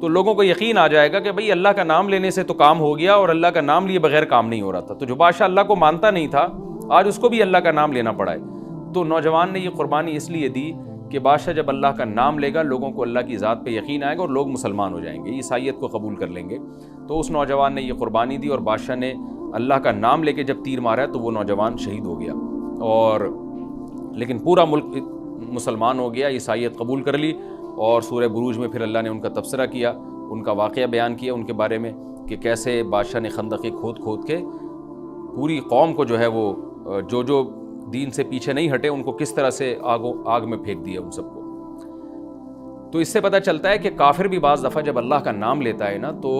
تو لوگوں کو یقین آ جائے گا کہ بھئی اللہ کا نام لینے سے تو کام ہو گیا، اور اللہ کا نام لیے بغیر کام نہیں ہو رہا تھا۔ تو جو بادشاہ اللہ کو مانتا نہیں تھا، آج اس کو بھی اللہ کا نام لینا پڑا ہے۔ تو نوجوان نے یہ قربانی اس لیے دی کہ بادشاہ جب اللہ کا نام لے گا، لوگوں کو اللہ کی ذات پہ یقین آئے گا اور لوگ مسلمان ہو جائیں گے، عیسائیت کو قبول کر لیں گے۔ تو اس نوجوان نے یہ قربانی دی، اور بادشاہ نے اللہ کا نام لے کے جب تیر مارا ہے تو وہ نوجوان شہید ہو گیا، اور لیکن پورا ملک مسلمان ہو گیا، عیسائیت قبول کر لی۔ اور سورہ بروج میں پھر اللہ نے ان کا تبصرہ کیا، ان کا واقعہ بیان کیا ان کے بارے میں کہ کیسے بادشاہ نے خندقیں کھود کھود کے پوری قوم کو جو ہے وہ جو دین سے پیچھے نہیں ہٹے ان کو کس طرح سے آگ میں پھینک دیا ان سب کو۔ تو اس سے پتہ چلتا ہے کہ کافر بھی بعض دفعہ جب اللہ کا نام لیتا ہے نا تو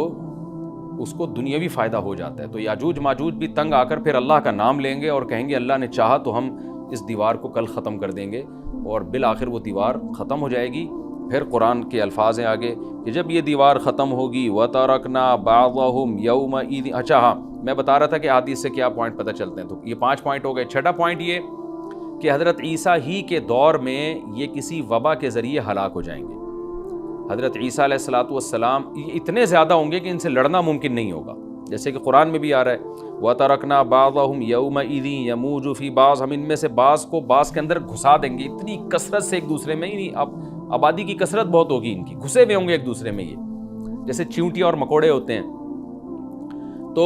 اس کو دنیاوی فائدہ ہو جاتا ہے۔ تو یاجوج ماجوج بھی تنگ آ کر پھر اللہ کا نام لیں گے اور کہیں گے اللہ نے چاہا تو ہم اس دیوار کو کل ختم کر دیں گے، اور بالآخر وہ دیوار ختم ہو جائے گی۔ پھر قرآن کے الفاظ ہیں آگے کہ جب یہ دیوار ختم ہوگی وَتَرَكْنَا بَعْضَهُمْ يَوْمَئِذٍ۔ اچھا ہاں، میں بتا رہا تھا کہ حدیث سے کیا پوائنٹ پتہ چلتے ہیں، تو یہ 5 پوائنٹ ہو گئے۔ چھٹا پوائنٹ یہ کہ حضرت عیسیٰ ہی کے دور میں یہ کسی وبا کے ذریعے ہلاک ہو جائیں گے۔ حضرت عیسیٰ علیہ السلام اتنے زیادہ ہوں گے کہ ان سے لڑنا ممکن نہیں ہوگا، جیسے کہ قرآن میں بھی آ رہا ہے وَتَرَكْنَا بَعْضَهُمْ يَوْمَئِذٍ يَمُوجُ فِي بَعْضٍ، ہم ان میں سے بعض کو بعض کے اندر گھسا دیں گے، اتنی کثرت سے ایک دوسرے میں، ہی اب آبادی کی کثرت بہت ہوگی ان کی، گھسے ہوئے ہوں گے ایک دوسرے میں، یہ جیسے چیونٹیاں اور مکوڑے ہوتے ہیں، تو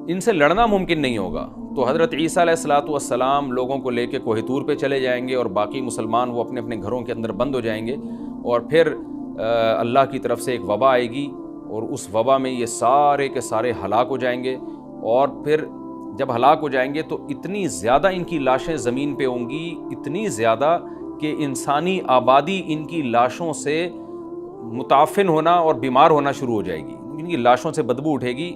ان سے لڑنا ممکن نہیں ہوگا۔ تو حضرت عیسیٰ علیہ السلام لوگوں کو لے کے کوہ طور پہ چلے جائیں گے، اور باقی مسلمان وہ اپنے اپنے گھروں کے اندر بند ہو جائیں گے، اور پھر اللہ کی طرف سے ایک وبا آئے گی، اور اس وبا میں یہ سارے کے سارے ہلاک ہو جائیں گے۔ اور پھر جب ہلاک ہو جائیں گے تو اتنی زیادہ ان کی لاشیں زمین پہ ہوں گی، اتنی زیادہ کہ انسانی آبادی ان کی لاشوں سے متعفن ہونا اور بیمار ہونا شروع ہو جائے گی، ان کی لاشوں سے بدبو اٹھے گی،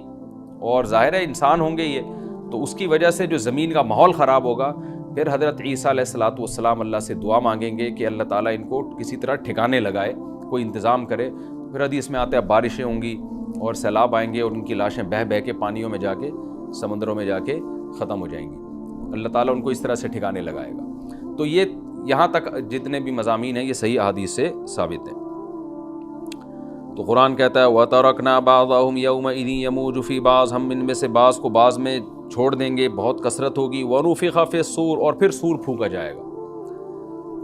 اور ظاہر ہے انسان ہوں گے یہ، تو اس کی وجہ سے جو زمین کا ماحول خراب ہوگا۔ پھر حضرت عیسیٰ علیہ السلام اللہ سے دعا مانگیں گے کہ اللہ تعالیٰ ان کو کسی طرح ٹھکانے لگائے، کوئی انتظام کرے۔ پھر حدیث میں آتا ہے بارشیں ہوں گی اور سیلاب آئیں گے، اور ان کی لاشیں بہہ بہہ کے پانیوں میں جا کے، سمندروں میں جا کے ختم ہو جائیں گی، اللہ تعالیٰ ان کو اس طرح سے ٹھکانے لگائے گا۔ تو یہ یہاں تک جتنے بھی مضامین ہیں یہ صحیح احادیث سے ثابت ہیں۔ تو قرآن کہتا ہے وَتَرَكْنَا بَعْضَهُمْ يَوْمَئِذٍ يَمُوجُ فِي بَعْضٍ، ہم ان میں سے بعض کو بعض میں چھوڑ دیں گے، بہت کثرت ہوگی۔ وَنُفِخَ فِي الصُّورِ، اور پھر سور پھونکا جائے گا۔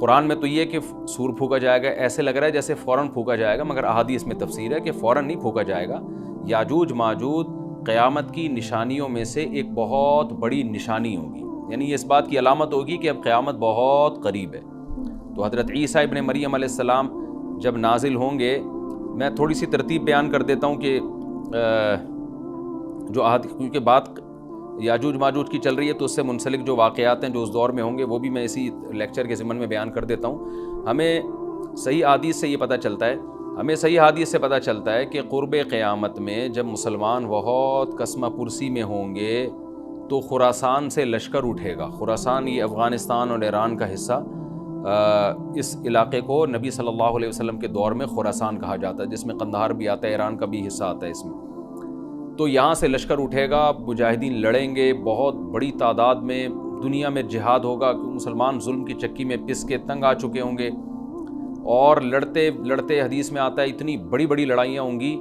قرآن میں تو یہ کہ سور پھونکا جائے گا، ایسے لگ رہا ہے جیسے فوراً پھونکا جائے گا، مگر احادیث میں تفسیر ہے کہ فوراً نہیں پھونکا جائے گا۔ یاجوج ماجوج قیامت کی نشانیوں میں سے ایک بہت بڑی نشانی ہوگی، یعنی یہ اس بات کی علامت ہوگی کہ اب قیامت بہت قریب ہے۔ تو حضرت عیسیٰ ابن مریم علیہ السلام جب نازل ہوں گے، میں تھوڑی سی ترتیب بیان کر دیتا ہوں کہ جو کیونکہ بات یاجوج ماجوج کی چل رہی ہے تو اس سے منسلک جو واقعات ہیں جو اس دور میں ہوں گے وہ بھی میں اسی لیکچر کے ضمن میں بیان کر دیتا ہوں۔ ہمیں صحیح حدیث سے یہ پتہ چلتا ہے کہ قرب قیامت میں جب مسلمان بہت قسمہ پرسی میں ہوں گے تو خراسان سے لشکر اٹھے گا۔ خراسان یہ افغانستان اور ایران کا حصہ، اس علاقے کو نبی صلی اللہ علیہ وسلم کے دور میں خراسان کہا جاتا ہے، جس میں قندھار بھی آتا ہے، ایران کا بھی حصہ آتا ہے اس میں۔ تو یہاں سے لشکر اٹھے گا، مجاہدین لڑیں گے بہت بڑی تعداد میں، دنیا میں جہاد ہوگا، مسلمان ظلم کی چکی میں پس کے تنگ آ چکے ہوں گے، اور لڑتے لڑتے حدیث میں آتا ہے اتنی بڑی بڑی لڑائیاں ہوں گی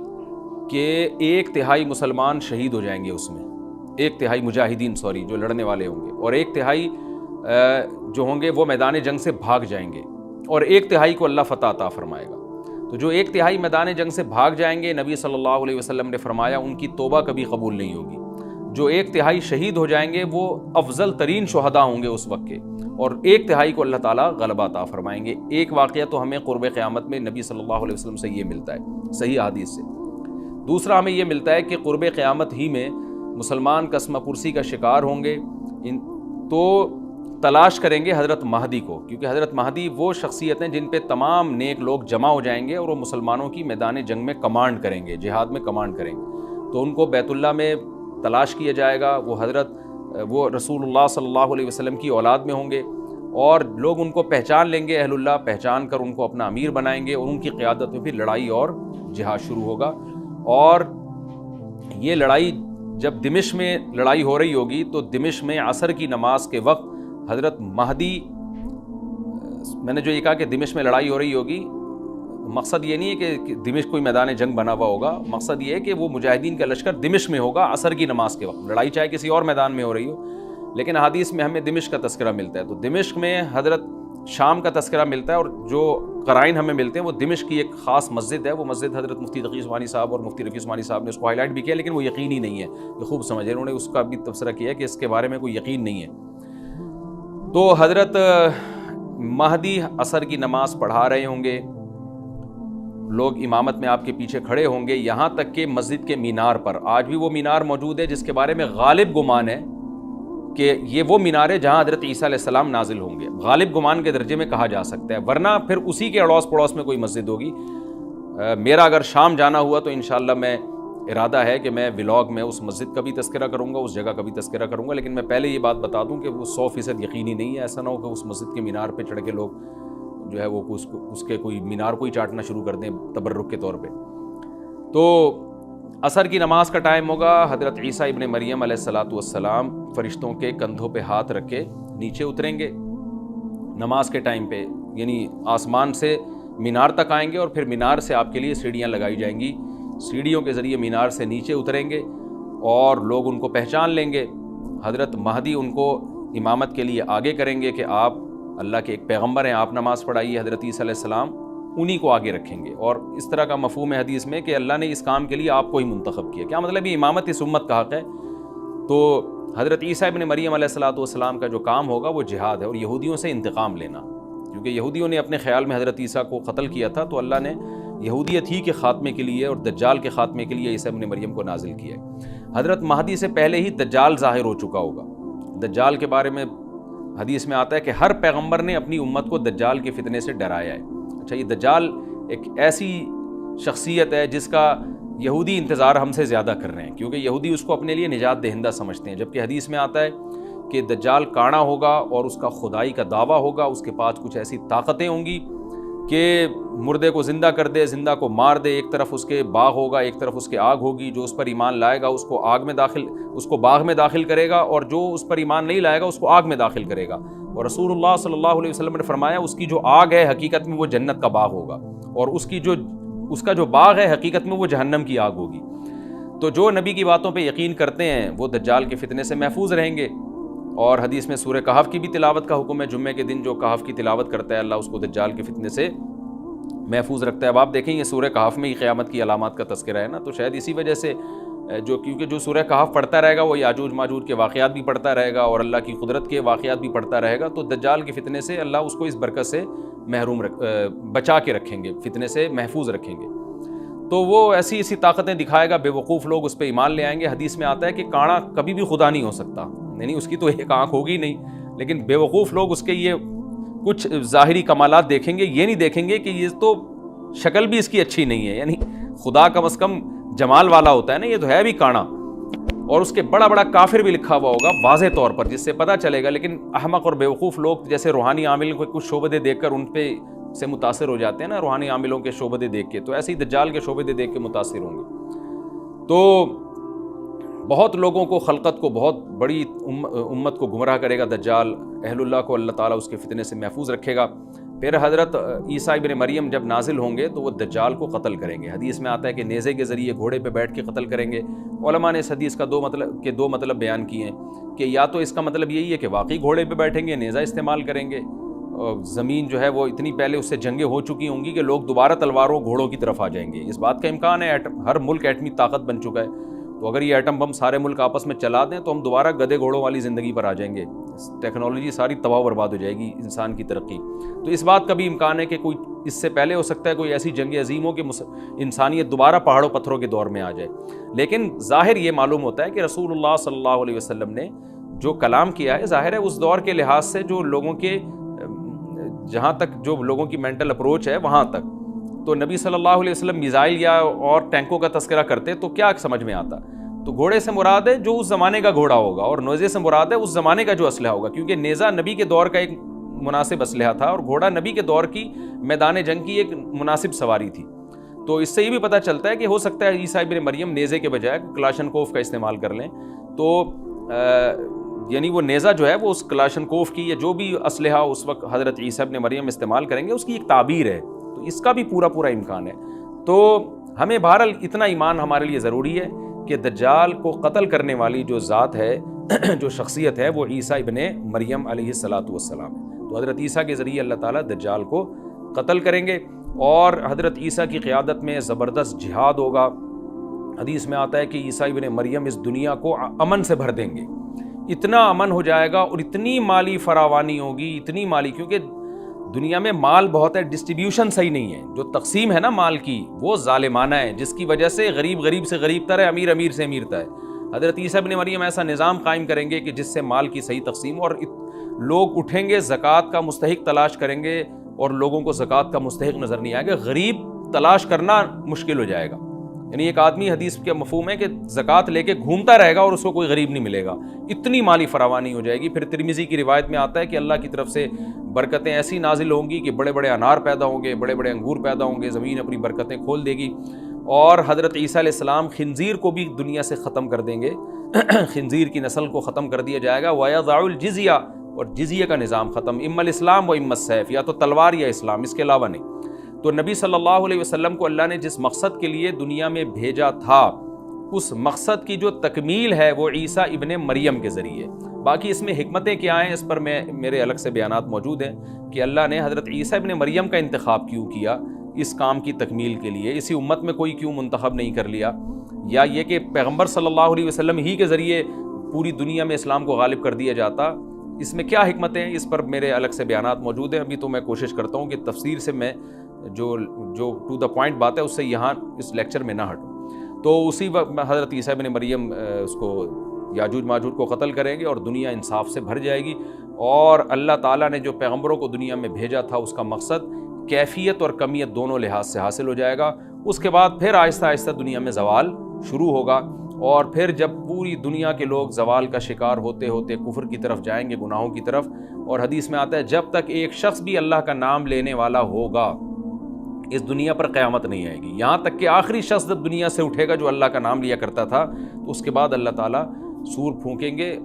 کہ 1/3 مسلمان شہید ہو جائیں گے اس میں، 1/3 مجاہدین جو لڑنے والے ہوں گے، اور 1/3 جو ہوں گے وہ میدان جنگ سے بھاگ جائیں گے، اور 1/3 کو اللہ فتح عطا فرمائے گا۔ تو جو 1/3 میدان جنگ سے بھاگ جائیں گے، نبی صلی اللہ علیہ وسلم نے فرمایا ان کی توبہ کبھی قبول نہیں ہوگی۔ جو 1/3 شہید ہو جائیں گے وہ افضل ترین شہداء ہوں گے اس وقت کے، اور 1/3 کو اللہ تعالیٰ غلبہ عطا فرمائیں گے۔ ایک واقعہ تو ہمیں قرب قیامت میں نبی صلی اللہ علیہ وسلم سے یہ ملتا ہے صحیح حدیث سے۔ دوسرا ہمیں یہ ملتا ہے کہ قرب قیامت ہی میں مسلمان قسمہ پرسی کا شکار ہوں گے، تو تلاش کریں گے حضرت مہدی کو، کیونکہ حضرت مہدی وہ شخصیت ہیں جن پہ تمام نیک لوگ جمع ہو جائیں گے، اور وہ مسلمانوں کی میدان جنگ میں کمانڈ کریں گے، جہاد میں کمانڈ کریں گے۔ تو ان کو بیت اللہ میں تلاش کیا جائے گا، وہ رسول اللہ صلی اللہ علیہ وسلم کی اولاد میں ہوں گے، اور لوگ ان کو پہچان لیں گے، اہل اللہ پہچان کر ان کو اپنا امیر بنائیں گے، اور ان کی قیادت میں پھر لڑائی اور جہاد شروع ہوگا۔ اور یہ لڑائی جب دمشق میں لڑائی ہو رہی ہوگی تو دمشق میں عصر کی نماز کے وقت حضرت مہدی، میں نے جو یہ کہا کہ دمشق میں لڑائی ہو رہی ہوگی، مقصد یہ نہیں ہے کہ دمشق کوئی میدان جنگ بنا ہوا ہوگا، مقصد یہ ہے کہ وہ مجاہدین کا لشکر دمشق میں ہوگا عصر کی نماز کے وقت، لڑائی چاہے کسی اور میدان میں ہو رہی ہو، لیکن احادیث میں ہمیں دمشق کا تذکرہ ملتا ہے، تو دمشق میں حضرت شام کا تذکرہ ملتا ہے، اور جو قرائن ہمیں ملتے ہیں وہ دمشق کی ایک خاص مسجد ہے، وہ مسجد حضرت مفتی تقی عثمانی صاحب اور مفتی رفیع عثمانی صاحب نے اس کو ہائی لائٹ بھی کیا، لیکن وہ یقینی نہیں ہے، یہ خوب سمجھے، انہوں نے اس کا بھی تبصرہ کیا ہے کہ اس کے بارے میں کوئی یقین نہیں ہے۔ تو حضرت مہدی عصر کی نماز پڑھا رہے ہوں گے، لوگ امامت میں آپ کے پیچھے کھڑے ہوں گے، یہاں تک کہ مسجد کے مینار پر، آج بھی وہ مینار موجود ہے جس کے بارے میں غالب گمان ہے کہ یہ وہ مینار ہے جہاں حضرت عیسیٰ علیہ السلام نازل ہوں گے، غالب گمان کے درجے میں کہا جا سکتا ہے، ورنہ پھر اسی کے اڑوس پڑوس میں کوئی مسجد ہوگی۔ میرا اگر شام جانا ہوا تو انشاءاللہ میں ارادہ ہے کہ میں ولاگ میں اس مسجد کا بھی تذکرہ کروں گا، اس جگہ کا بھی تذکرہ کروں گا، لیکن میں پہلے یہ بات بتا دوں کہ وہ 100% یقینی نہیں ہے، ایسا نہ ہو کہ اس مسجد کے مینار پہ چڑھ کے لوگ جو ہے وہ اس کے کوئی مینار کو ہی چاٹنا شروع کر دیں تبرک کے طور پہ۔ تو عصر کی نماز کا ٹائم ہوگا، حضرت عیسیٰ ابن مریم علیہ الصلاۃ والسلام فرشتوں کے کندھوں پہ ہاتھ رکھ کے نیچے اتریں گے نماز کے ٹائم پہ، یعنی آسمان سے مینار تک آئیں گے، اور پھر مینار سے آپ کے لیے سیڑھیاں لگائی جائیں گی، سیڑھیوں کے ذریعے مینار سے نیچے اتریں گے اور لوگ ان کو پہچان لیں گے۔ حضرت مہدی ان کو امامت کے لیے آگے کریں گے کہ آپ اللہ کے ایک پیغمبر ہیں، آپ نماز پڑھائیے، حضرت عیسیٰ علیہ السلام انہی کو آگے رکھیں گے، اور اس طرح کا مفہوم ہے حدیث میں کہ اللہ نے اس کام کے لیے آپ کو ہی منتخب کیا۔ کیا مطلب یہ امامت اس امت کا حق ہے؟ تو حضرت عیسیٰ ابن مریم علیہ الصلاۃ والسلام کا جو کام ہوگا وہ جہاد ہے، اور یہودیوں سے انتقام لینا، کیونکہ یہودیوں نے اپنے خیال میں حضرت عیسیٰ کو قتل کیا تھا، تو اللہ نے یہودیت ہی کے خاتمے کے لیے اور دجال کے خاتمے کے لیے عیسیٰ ابن مریم کو نازل کیا ہے۔ حضرت مہدی سے پہلے ہی دجال ظاہر ہو چکا ہوگا۔ دجال کے بارے میں حدیث میں آتا ہے کہ ہر پیغمبر نے اپنی امت کو دجال کے فتنے سے ڈرایا ہے۔ اچھا، یہ دجال ایک ایسی شخصیت ہے جس کا یہودی انتظار ہم سے زیادہ کر رہے ہیں، کیونکہ یہودی اس کو اپنے لیے نجات دہندہ سمجھتے ہیں، جبکہ حدیث میں آتا ہے کہ دجال کانا ہوگا اور اس کا خدائی کا دعویٰ ہوگا، اس کے پاس کچھ ایسی طاقتیں ہوں گی کہ مردے کو زندہ کر دے، زندہ کو مار دے، ایک طرف اس کے باغ ہوگا، ایک طرف اس کے آگ ہوگی، جو اس پر ایمان لائے گا اس کو باغ میں داخل کرے گا، اور جو اس پر ایمان نہیں لائے گا اس کو آگ میں داخل کرے گا۔ اور رسول اللہ صلی اللہ علیہ وسلم نے فرمایا اس کی جو آگ ہے حقیقت میں وہ جنت کا باغ ہوگا، اور اس کا جو باغ ہے حقیقت میں وہ جہنم کی آگ ہوگی۔ تو جو نبی کی باتوں پہ یقین کرتے ہیں وہ دجال کے فتنے سے محفوظ رہیں گے، اور حدیث میں سورہ کہف کی بھی تلاوت کا حکم ہے، جمعے کے دن جو کہف کی تلاوت کرتا ہے اللہ اس کو دجال کے فتنے سے محفوظ رکھتا ہے۔ اب آپ دیکھیں یہ سورہ کہف میں ہی قیامت کی علامات کا تذکرہ ہے نا، تو شاید اسی وجہ سے کیونکہ جو سورہ کہف پڑھتا رہے گا وہ یاجوج ماجوج کے واقعات بھی پڑھتا رہے گا اور اللہ کی قدرت کے واقعات بھی پڑھتا رہے گا، تو دجال کے فتنے سے اللہ اس کو اس برکت سے بچا کے رکھیں گے، فتنے سے محفوظ رکھیں گے۔ تو وہ ایسی طاقتیں دکھائے گا، بے وقوف لوگ اس پہ ایمان لے آئیں گے۔ حدیث میں آتا ہے کہ کانا کبھی بھی خدا نہیں ہو سکتا، یعنی اس کی تو ایک آنکھ ہوگی نہیں، لیکن بے وقوف لوگ اس کے یہ کچھ ظاہری کمالات دیکھیں گے، یہ نہیں دیکھیں گے کہ یہ تو شکل بھی اس کی اچھی نہیں ہے، یعنی خدا کم از کم جمال والا ہوتا ہے نا، یہ تو ہے بھی کانا، اور اس کے بڑا بڑا کافر بھی لکھا ہوا ہوگا واضح طور پر، جس سے پتہ چلے گا۔ لیکن احمق اور بیوقوف لوگ جیسے روحانی عاملوں کے کچھ شعبدے دیکھ کر ان پہ سے متاثر ہو جاتے ہیں نا، روحانی عاملوں کے شعبدے دیکھ کے، تو ایسے ہی دجال کے شعبدے دیکھ کے متاثر ہوں گے۔ تو بہت لوگوں کو، خلقت کو، بہت بڑی امت کو گمراہ کرے گا دجال، اہل اللہ کو اللہ تعالیٰ اس کے فتنے سے محفوظ رکھے گا۔ پھر حضرت عیسیٰ ابن مریم جب نازل ہوں گے تو وہ دجال کو قتل کریں گے۔ حدیث میں آتا ہے کہ نیزے کے ذریعے گھوڑے پہ بیٹھ کے قتل کریں گے۔ علماء نے اس حدیث کا دو مطلب بیان کیے ہیں کہ یا تو اس کا مطلب یہی ہے کہ واقعی گھوڑے پہ بیٹھیں گے، نیزہ استعمال کریں گے، زمین جو ہے وہ اتنی پہلے اس سے جنگیں ہو چکی ہوں گی کہ لوگ دوبارہ تلواروں گھوڑوں کی طرف آ جائیں گے۔ اس بات کا امکان ہے، ہر ملک ایٹمی طاقت بن چکا ہے، تو اگر یہ ایٹم بم سارے ملک آپس میں چلا دیں تو ہم دوبارہ گدھے گھوڑوں والی زندگی پر آ جائیں گے، ٹیکنالوجی ساری تباہ و برباد ہو جائے گی، انسان کی ترقی۔ تو اس بات کا بھی امکان ہے کہ کوئی اس سے پہلے ہو سکتا ہے کوئی ایسی جنگ عظیم ہو کہ انسانیت دوبارہ پہاڑوں پتھروں کے دور میں آ جائے۔ لیکن ظاہر یہ معلوم ہوتا ہے کہ رسول اللہ صلی اللہ علیہ وسلم نے جو کلام کیا ہے، ظاہر ہے اس دور کے لحاظ سے جو لوگوں کے جہاں تک جو لوگوں کی مینٹل اپروچ ہے وہاں تک، تو نبی صلی اللہ علیہ وسلم میزائل یا اور ٹینکوں کا تذکرہ کرتے تو کیا سمجھ میں آتا؟ تو گھوڑے سے مراد ہے جو اس زمانے کا گھوڑا ہوگا، اور نیزے سے مراد ہے اس زمانے کا جو اسلحہ ہوگا، کیونکہ نیزہ نبی کے دور کا ایک مناسب اسلحہ تھا اور گھوڑا نبی کے دور کی میدان جنگ کی ایک مناسب سواری تھی۔ تو اس سے یہ بھی پتہ چلتا ہے کہ ہو سکتا ہے عیسیٰ ابن مریم نیزے کے بجائے کلاشنکوف کا استعمال کر لیں، تو یعنی وہ نیزہ جو ہے وہ اس کلاشنکوف کی یا جو بھی اسلحہ اس وقت حضرت عیسیٰ ابن مریم استعمال کریں گے اس کی ایک تعبیر ہے، تو اس کا بھی پورا پورا امکان ہے. تو ہمیں بہرحال اتنا ایمان ہمارے لیے ضروری ہے کہ دجال کو قتل کرنے والی جو ذات ہے جو شخصیت ہے وہ عیسیٰ ابن مریم علیہ الصلاۃ والسلام ہے. تو حضرت عیسیٰ کے ذریعے اللہ تعالیٰ دجال کو قتل کریں گے اور حضرت عیسیٰ کی قیادت میں زبردست جہاد ہوگا. حدیث میں آتا ہے کہ عیسیٰ ابن مریم اس دنیا کو امن سے بھر دیں گے. اتنا امن ہو جائے گا اور اتنی مالی فراوانی ہوگی, اتنی مالی, کیونکہ دنیا میں مال بہت ہے, ڈسٹریبیوشن صحیح نہیں ہے, جو تقسیم ہے نا مال کی وہ ظالمانہ ہے, جس کی وجہ سے غریب غریب سے غریب تر ہے, امیر امیر سے امیر تر ہے. حضرت عیسیٰ ابن مریم ایسا نظام قائم کریں گے کہ جس سے مال کی صحیح تقسیم, اور لوگ اٹھیں گے زکوٰۃ کا مستحق تلاش کریں گے اور لوگوں کو زکوٰۃ کا مستحق نظر نہیں آئے گا, غریب تلاش کرنا مشکل ہو جائے گا. یعنی ایک آدمی, حدیث کے مفہوم ہے کہ زکوٰۃ لے کے گھومتا رہے گا اور اس کو کوئی غریب نہیں ملے گا, اتنی مالی فراوانی ہو جائے گی. پھر ترمذی کی روایت میں آتا ہے کہ اللہ کی طرف سے برکتیں ایسی نازل ہوں گی کہ بڑے بڑے انار پیدا ہوں گے, بڑے بڑے انگور پیدا ہوں گے, زمین اپنی برکتیں کھول دے گی. اور حضرت عیسیٰ علیہ السلام خنزیر کو بھی دنیا سے ختم کر دیں گے, خنزیر کی نسل کو ختم کر دیا جائے گا. وَيَضَعُ الْجِزْيَةَ, اور جزیہ کا نظام ختم, اما الاسلام و اما السیف, یا تو تلوار یا اسلام, اس کے علاوہ نہیں. تو نبی صلی اللہ علیہ وسلم کو اللہ نے جس مقصد کے لیے دنیا میں بھیجا تھا اس مقصد کی جو تکمیل ہے وہ عیسیٰ ابن مریم کے ذریعے. باقی اس میں حکمتیں کیا ہیں اس پر میرے الگ سے بیانات موجود ہیں کہ اللہ نے حضرت عیسیٰ ابن مریم کا انتخاب کیوں کیا اس کام کی تکمیل کے لیے, اسی امت میں کوئی کیوں منتخب نہیں کر لیا, یا یہ کہ پیغمبر صلی اللہ علیہ وسلم ہی کے ذریعے پوری دنیا میں اسلام کو غالب کر دیا جاتا, اس میں کیا حکمتیں ہیں اس پر میرے الگ سے بیانات موجود ہیں. ابھی تو میں کوشش کرتا ہوں کہ تفسیر سے میں جو ٹو دا پوائنٹ بات ہے اس سے یہاں اس لیکچر میں نہ ہٹوں. تو اسی وقت حضرت عیسیٰ ابن مریم اس کو یاجوج ماجوج کو قتل کریں گے اور دنیا انصاف سے بھر جائے گی. اور اللہ تعالیٰ نے جو پیغمبروں کو دنیا میں بھیجا تھا اس کا مقصد کیفیت اور کمیت دونوں لحاظ سے حاصل ہو جائے گا. اس کے بعد پھر آہستہ آہستہ دنیا میں زوال شروع ہوگا, اور پھر جب پوری دنیا کے لوگ زوال کا شکار ہوتے ہوتے کفر کی طرف جائیں گے, گناہوں کی طرف. اور حدیث میں آتا ہے جب تک ایک شخص بھی اللہ کا نام لینے والا ہوگا اس دنیا پر قیامت نہیں آئے گی, یہاں تک کہ آخری شخص جب دنیا سے اٹھے گا جو اللہ کا نام لیا کرتا تھا, تو اس کے بعد اللہ تعالیٰ سور پھونکیں گے,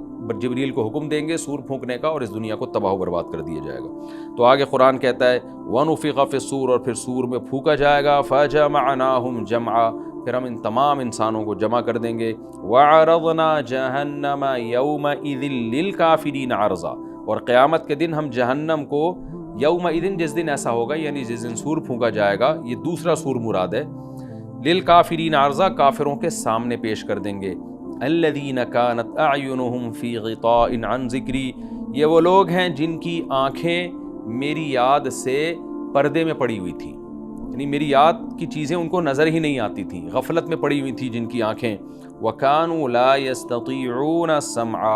جبریل کو حکم دیں گے سور پھونکنے کا, اور اس دنیا کو تباہ و برباد کر دیا جائے گا. تو آگے قرآن کہتا ہے وَنُفِخَ فِي الصُّورِ, اور پھر سور میں پھونکا جائے گا, فَجَمَعْنَاهُمْ جَمْعًا, پھر ہم ان تمام انسانوں کو جمع کر دیں گے. وَعَرَضْنَا جَهَنَّمَ يَوْمَئِذٍ لِّلْكَافِرِينَ عَرْضًا, اور قیامت کے دن ہم جہنم کو یومئذ, جس دن ایسا ہوگا یعنی جس دن سور پھونکا جائے گا, یہ دوسرا سور مراد ہے, لِلْكَافِرِينَ عَرْضًا, کافروں کے سامنے پیش کر دیں گے. الذین کانت اعینہم فی غطاء عن ذکری, یہ وہ لوگ ہیں جن کی آنکھیں میری یاد سے پردے میں پڑی ہوئی تھیں, یعنی میری یاد کی چیزیں ان کو نظر ہی نہیں آتی تھیں, غفلت میں پڑی ہوئی تھی جن کی آنکھیں. وکانوا لا یستطیعون السمع,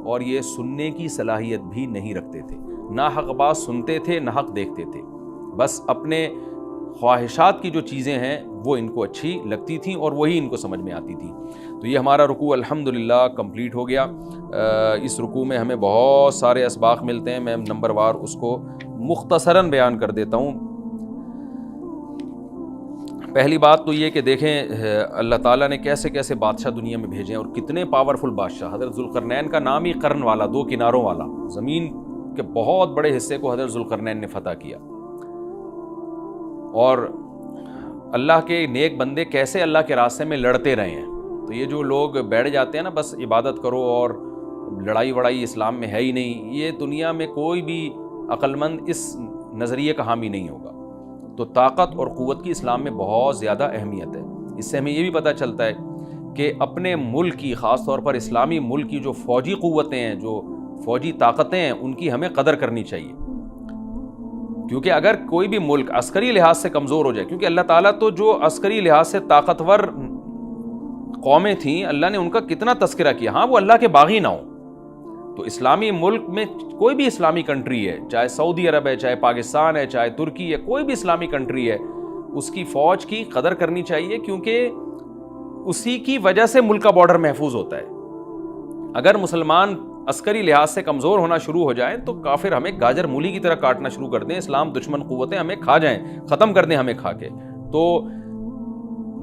اور یہ سننے کی صلاحیت بھی نہیں رکھتے تھے, نہ حق بات سنتے تھے نہ حق دیکھتے تھے, بس اپنے خواہشات کی جو چیزیں ہیں وہ ان کو اچھی لگتی تھیں اور وہی ان کو سمجھ میں آتی تھیں. تو یہ ہمارا رکوع الحمدللہ کمپلیٹ ہو گیا. اس رکوع میں ہمیں بہت سارے اسباق ملتے ہیں, میں نمبر وار اس کو مختصراً بیان کر دیتا ہوں. پہلی بات تو یہ کہ دیکھیں اللہ تعالیٰ نے کیسے کیسے بادشاہ دنیا میں بھیجے ہیں اور کتنے پاورفل بادشاہ. حضرت ذوالقرنین کا نام ہی قرن والا, دو کناروں والا, زمین کے بہت بڑے حصے کو حضرت ذوالقرنین نے فتح کیا. اور اللہ کے نیک بندے کیسے اللہ کے راستے میں لڑتے رہے ہیں. تو یہ جو لوگ بیٹھ جاتے ہیں نا بس عبادت کرو اور لڑائی وڑائی اسلام میں ہے ہی نہیں, یہ دنیا میں کوئی بھی عقل مند اس نظریے کا حامی نہیں ہوگا. تو طاقت اور قوت کی اسلام میں بہت زیادہ اہمیت ہے. اس سے ہمیں یہ بھی پتہ چلتا ہے کہ اپنے ملک کی, خاص طور پر اسلامی ملک کی جو فوجی قوتیں ہیں, جو فوجی طاقتیں ہیں, ان کی ہمیں قدر کرنی چاہیے. کیونکہ اگر کوئی بھی ملک عسکری لحاظ سے کمزور ہو جائے, کیونکہ اللہ تعالیٰ تو جو عسکری لحاظ سے طاقتور قومیں تھیں اللہ نے ان کا کتنا تذکرہ کیا, ہاں وہ اللہ کے باغی نہ ہوں. تو اسلامی ملک میں کوئی بھی اسلامی کنٹری ہے, چاہے سعودی عرب ہے, چاہے پاکستان ہے, چاہے ترکی ہے, کوئی بھی اسلامی کنٹری ہے, اس کی فوج کی قدر کرنی چاہیے, کیونکہ اسی کی وجہ سے ملک کا بارڈر محفوظ ہوتا ہے. اگر مسلمان عسکری لحاظ سے کمزور ہونا شروع ہو جائیں تو کافر ہمیں گاجر مولی کی طرح کاٹنا شروع کر دیں, اسلام دشمن قوتیں ہمیں کھا جائیں, ختم کر دیں ہمیں کھا کے. تو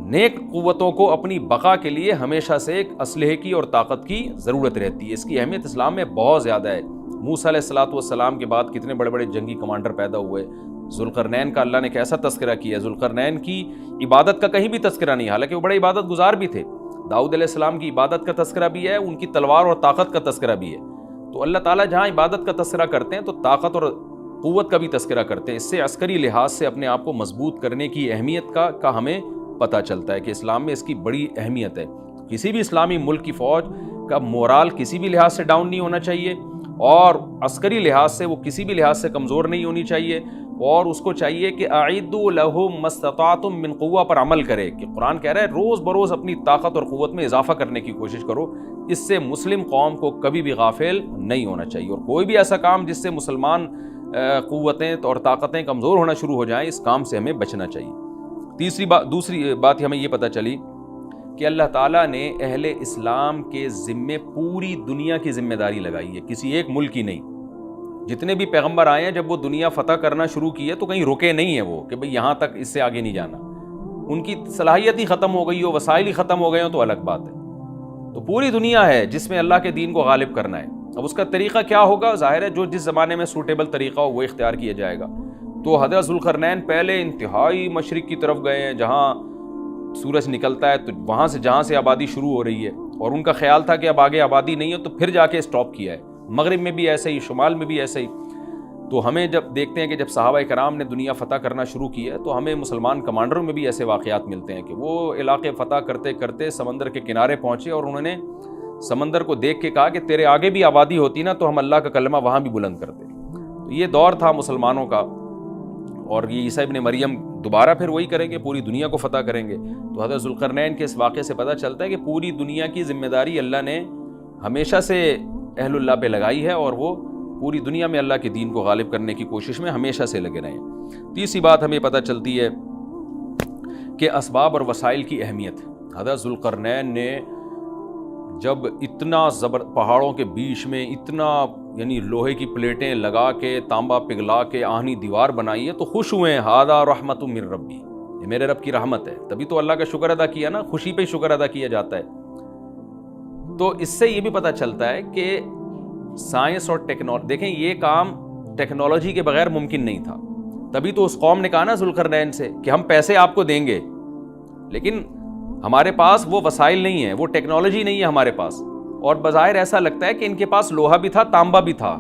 نیک قوتوں کو اپنی بقا کے لیے ہمیشہ سے ایک اسلحے کی اور طاقت کی ضرورت رہتی ہے. اس کی اہمیت اسلام میں بہت زیادہ ہے. موسیٰ علیہ الصلوۃ والسلام کے بعد کتنے بڑے بڑے جنگی کمانڈر پیدا ہوئے, ذوالقرنین کا اللہ نے کیسا تذکرہ کیا. ذوالقرنین کی عبادت کا کہیں بھی تذکرہ نہیں, حالانکہ وہ بڑے عبادت گزار بھی تھے. داؤد علیہ السلام کی عبادت کا تذکرہ بھی ہے, ان کی تلوار اور طاقت کا تذکرہ بھی ہے. تو اللہ تعالیٰ جہاں عبادت کا تذکرہ کرتے ہیں تو طاقت اور قوت کا بھی تذکرہ کرتے ہیں. اس سے عسکری لحاظ سے اپنے آپ کو مضبوط کرنے کی اہمیت کا ہمیں پتہ چلتا ہے کہ اسلام میں اس کی بڑی اہمیت ہے. کسی بھی اسلامی ملک کی فوج کا مورال کسی بھی لحاظ سے ڈاؤن نہیں ہونا چاہیے, اور عسکری لحاظ سے وہ کسی بھی لحاظ سے کمزور نہیں ہونی چاہیے, اور اس کو چاہیے کہ اعدوا لهم ما استطعتم من قوہ پر عمل کرے, کہ قرآن کہہ رہا ہے روز بروز اپنی طاقت اور قوت میں اضافہ کرنے کی کوشش کرو. اس سے مسلم قوم کو کبھی بھی غافل نہیں ہونا چاہیے, اور کوئی بھی ایسا کام جس سے مسلمان قوتیں اور طاقتیں کمزور ہونا شروع ہو جائیں, اس کام سے ہمیں بچنا چاہیے. دوسری بات ہمیں یہ پتہ چلی کہ اللہ تعالیٰ نے اہل اسلام کے ذمے پوری دنیا کی ذمہ داری لگائی ہے, کسی ایک ملک کی نہیں. جتنے بھی پیغمبر آئے ہیں جب وہ دنیا فتح کرنا شروع کی ہے تو کہیں رکے نہیں ہیں وہ کہ بھئی یہاں تک, اس سے آگے نہیں جانا. ان کی صلاحیت ہی ختم ہو گئی ہو, وسائل ہی ختم ہو گئے ہوں تو الگ بات ہے. تو پوری دنیا ہے جس میں اللہ کے دین کو غالب کرنا ہے. اب اس کا طریقہ کیا ہوگا, ظاہر ہے جو جس زمانے میں سوٹیبل طریقہ ہو وہ اختیار کیا جائے گا. تو حضرت ذوالقرنین پہلے انتہائی مشرق کی طرف گئے ہیں جہاں سورج نکلتا ہے, تو وہاں سے جہاں سے آبادی شروع ہو رہی ہے, اور ان کا خیال تھا کہ اب آگے آبادی نہیں ہے تو پھر جا کے سٹاپ کیا ہے. مغرب میں بھی ایسے ہی, شمال میں بھی ایسے ہی. تو ہمیں جب دیکھتے ہیں کہ جب صحابہ کرام نے دنیا فتح کرنا شروع کی ہے تو ہمیں مسلمان کمانڈروں میں بھی ایسے واقعات ملتے ہیں کہ وہ علاقے فتح کرتے کرتے سمندر کے کنارے پہنچے اور انہوں نے سمندر کو دیکھ کے کہا کہ تیرے آگے بھی آبادی ہوتی نا تو ہم اللہ کا کلمہ وہاں بھی بلند کرتے. تو یہ دور تھا مسلمانوں کا, اور یہ عیسیٰ ابن مریم دوبارہ پھر وہی کریں گے, پوری دنیا کو فتح کریں گے. تو حضرت ذوالقرنین کے اس واقعے سے پتہ چلتا ہے کہ پوری دنیا کی ذمہ داری اللہ نے ہمیشہ سے اہل اللہ پہ لگائی ہے, اور وہ پوری دنیا میں اللہ کے دین کو غالب کرنے کی کوشش میں ہمیشہ سے لگے رہے ہیں. تیسری بات ہمیں پتہ چلتی ہے کہ اسباب اور وسائل کی اہمیت. حضرت ذوالقرنین نے جب اتنا پہاڑوں کے بیچ میں اتنا یعنی لوہے کی پلیٹیں لگا کے تانبا پگھلا کے آہنی دیوار بنائی ہے تو خوش ہوئے ہیں, ھذا رحمت من ربی, یہ میرے رب کی رحمت ہے. تبھی تو اللہ کا شکر ادا کیا نا, خوشی پہ شکر ادا کیا جاتا ہے. تو اس سے یہ بھی پتہ چلتا ہے کہ سائنس اور ٹیکنالوجی, دیکھیں یہ کام ٹیکنالوجی کے بغیر ممکن نہیں تھا. تبھی تو اس قوم نے کہا نا ذوالقرنین سے کہ ہم پیسے آپ کو دیں گے, لیکن ہمارے پاس وہ وسائل نہیں ہیں, وہ ٹیکنالوجی نہیں ہے ہمارے پاس. اور بظاہر ایسا لگتا ہے کہ ان کے پاس لوہا بھی تھا, تانبا بھی تھا,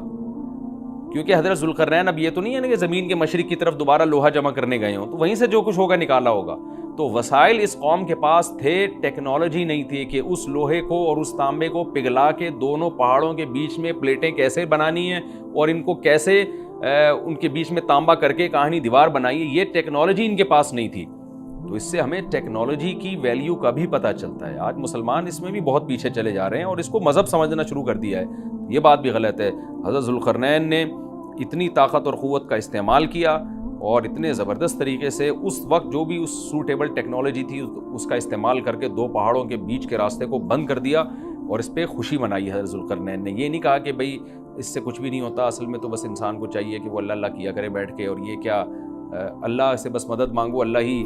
کیونکہ حضرت ذوالقرنین اب یہ تو نہیں ہے نا کہ زمین کے مشرق کی طرف دوبارہ لوہا جمع کرنے گئے ہوں, تو وہیں سے جو کچھ ہوگا نکالا ہوگا. تو وسائل اس قوم کے پاس تھے, ٹیکنالوجی نہیں تھی کہ اس لوہے کو اور اس تانبے کو پگھلا کے دونوں پہاڑوں کے بیچ میں پلیٹیں کیسے بنانی ہیں اور ان کو کیسے ان کے بیچ میں تانبا کر کے کہانی دیوار بنائی ہے, یہ ٹیکنالوجی ان کے پاس نہیں تھی. تو اس سے ہمیں ٹیکنالوجی کی ویلیو کا بھی پتہ چلتا ہے. آج مسلمان اس میں بھی بہت پیچھے چلے جا رہے ہیں اور اس کو مذہب سمجھنا شروع کر دیا ہے. یہ بات بھی غلط ہے. حضرت ذوالقرنین نے اتنی طاقت اور قوت کا استعمال کیا اور اتنے زبردست طریقے سے اس وقت جو بھی اس سوٹیبل ٹیکنالوجی تھی اس کا استعمال کر کے دو پہاڑوں کے بیچ کے راستے کو بند کر دیا, اور اس پہ خوشی منائی حضرت ذوالقرنین نے. یہ نہیں کہا کہ بھئی اس سے کچھ بھی نہیں ہوتا, اصل میں تو بس انسان کو چاہیے کہ وہ اللہ اللہ کیا کرے بیٹھ کے, اور یہ کیا اللہ سے بس مدد مانگو, اللہ ہی.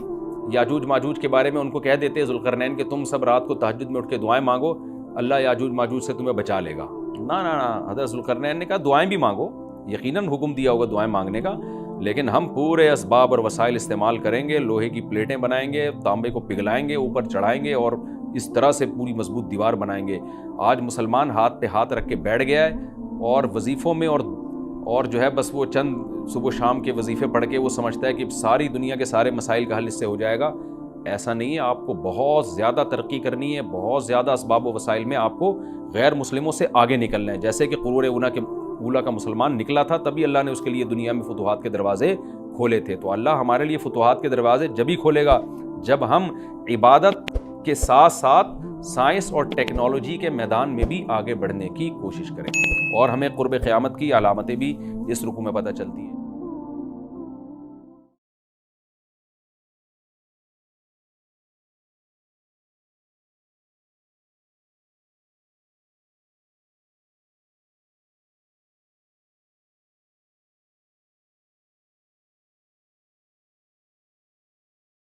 یاجوج ماجوج کے بارے میں ان کو کہہ دیتے ذوالقرنین کہ تم سب رات کو تہجد میں اٹھ کے دعائیں مانگو, اللہ یاجوج ماجوج سے تمہیں بچا لے گا. نہ حضرت ذوالقرنین نے کہا دعائیں بھی مانگو, یقیناً حکم دیا ہوگا دعائیں مانگنے کا, لیکن ہم پورے اسباب اور وسائل استعمال کریں گے, لوہے کی پلیٹیں بنائیں گے, تانبے کو پگھلائیں گے, اوپر چڑھائیں گے اور اس طرح سے پوری مضبوط دیوار بنائیں گے. آج مسلمان ہاتھ پہ ہاتھ رکھ کے بیٹھ گیا ہے اور وظیفوں میں اور جو ہے بس وہ چند صبح شام کے وظیفے پڑھ کے وہ سمجھتا ہے کہ ساری دنیا کے سارے مسائل کا حل اس سے ہو جائے گا. ایسا نہیں ہے, آپ کو بہت زیادہ ترقی کرنی ہے, بہت زیادہ اسباب و وسائل میں آپ کو غیر مسلموں سے آگے نکلنا ہے. جیسے کہ قرون اولیٰ کا مسلمان نکلا تھا, تبھی اللہ نے اس کے لیے دنیا میں فتوحات کے دروازے کھولے تھے. تو اللہ ہمارے لیے فتوحات کے دروازے جبھی کھولے گا جب ہم عبادت کے ساتھ ساتھ سائنس اور ٹیکنالوجی کے میدان میں بھی آگے بڑھنے کی کوشش کریں. اور ہمیں قرب قیامت کی علامتیں بھی اس رکوع میں پتہ چلتی ہیں.